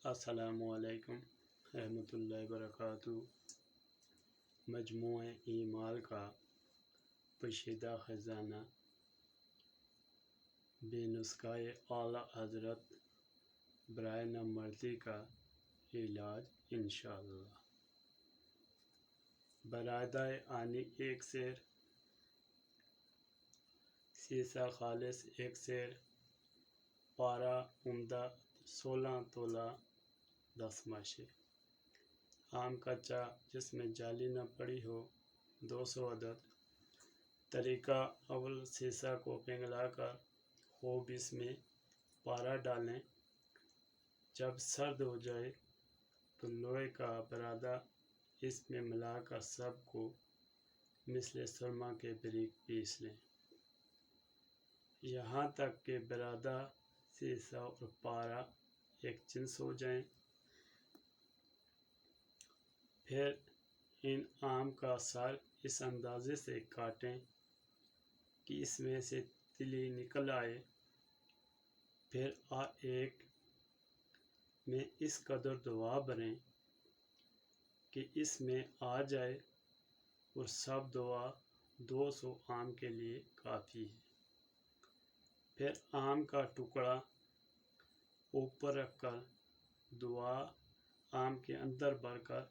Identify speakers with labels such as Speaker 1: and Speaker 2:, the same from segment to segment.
Speaker 1: अस्सलामु अलैकुम रहमतुल्लाहि वबरकातुहू। मजमूए ईमाल का पोशीदा खजाना बेनुस्खाए आला हज़रत बराए नामर्दी का इलाज इंशाअल्लाह। बरादाए आनी एक सेर, सीसा खालिस एक सेर, पारा उम्दा 16 तोला 10 माशे, आम कच्चा जिसमें जाली न पड़ी हो 200 अदद। तरीका अव्वल सीसा को पिघलाकर खूब इसमें पारा डालें। जब सर्द हो जाए तो लोहे का बरादा इसमें मिलाकर सबको मिसल सुरमा के बारीक पीस लें, यहाँ तक कि बरादा, सीसा और पारा एक जिन्स हो जाएं। फिर इन आम का सर इस अंदाजे से काटें कि इसमें से तिली निकल आए। फिर एक में इस कदर दवा भरें कि इसमें आ जाए और सब दवा 200 आम के लिए काफ़ी है। फिर आम का टुकड़ा ऊपर रखकर दवा आम के अंदर भरकर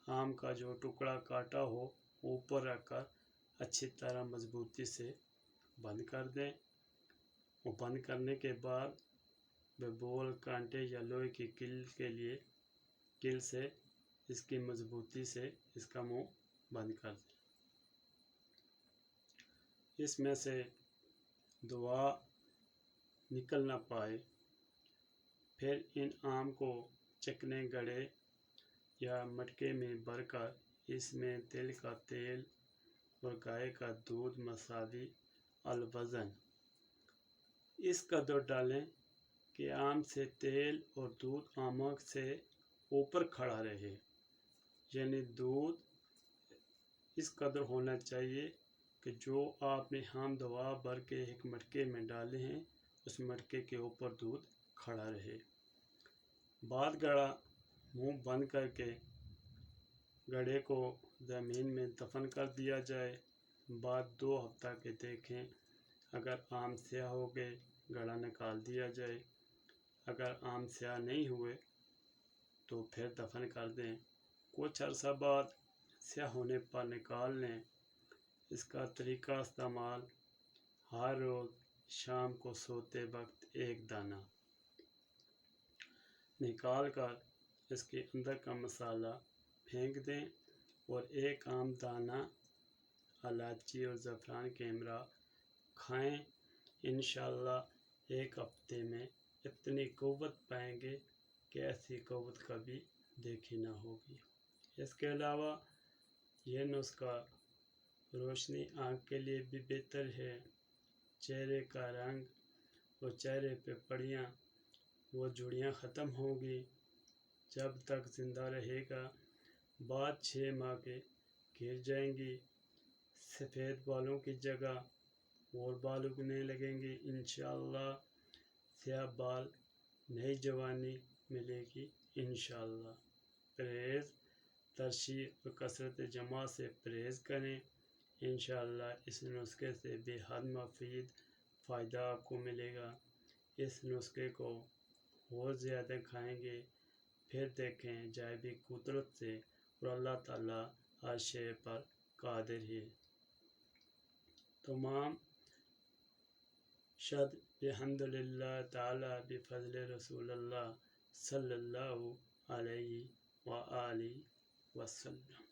Speaker 1: आम का जो टुकड़ा काटा हो ऊपर रखकर अच्छी तरह मजबूती से बंद कर दें। और बंद करने के बाद बोल कांटे या लोहे की कील से इसकी मजबूती से इसका मुंह बंद कर दें। इसमें से दवा निकल ना पाए। फिर इन आम को चिकने गड़े या मटके में भरकर इसमें तिल का तेल और गाय का दूध मसावी अलवज़न इस कदर डालें कि आम से तेल और दूध आमक से ऊपर खड़ा रहे, यानी दूध इस कदर होना चाहिए कि जो आपने हम दवा भर के एक मटके में डाले हैं उस मटके के ऊपर दूध खड़ा रहे। बाद गड़ा मुंह बंद करके गड़े को ज़मीन में दफन कर दिया जाए। बाद 2 हफ्ता के देखें, अगर आम स्याह हो गए गड़ा निकाल दिया जाए, अगर आम स्याह नहीं हुए तो फिर दफन कर दें। कुछ अर्सा बाद स्याह होने पर निकाल लें। इसका तरीका इस्तेमाल हर रोज़ शाम को सोते वक्त एक दाना निकाल कर इसके अंदर का मसाला फेंक दें और एक आम दाना इलायची और ज़फ़रान के हमरा खाएं। इंशाअल्लाह एक हफ्ते में इतनी क़ुव्वत पाएंगे कि ऐसी क़ुव्वत कभी देखी ना होगी। इसके अलावा यह नुस्खा रोशनी आँख के लिए भी बेहतर है। चेहरे का रंग और चेहरे पे पड़ियाँ वो झुर्रियाँ ख़त्म होंगी। जब तक ज़िंदा रहेगा, बाद 6 माह के गिर जाएंगी। सफ़ेद बालों की जगह और बाल उगने लगेंगे। इंशाअल्लाह स्याह बाल, नई जवानी मिलेगी इंशाअल्लाह। परहेज़, तरशी और कसरत जमा से परहेज़ करें। इंशाअल्लाह इस नुस्खे से बेहद मुफीद फ़ायदा आपको मिलेगा। इस नुस्खे को और ज़्यादा खाएंगे, फिर देखें जायबी कुदरत से और अल्लाह ताला हर शय पर कादिर है। तमाम शद बिहम्दिल्लाह ताला बिफ़ज़्ल रसूलुल्लाह सल्लल्लाहु अलैहि व आलिहि वसल्लम।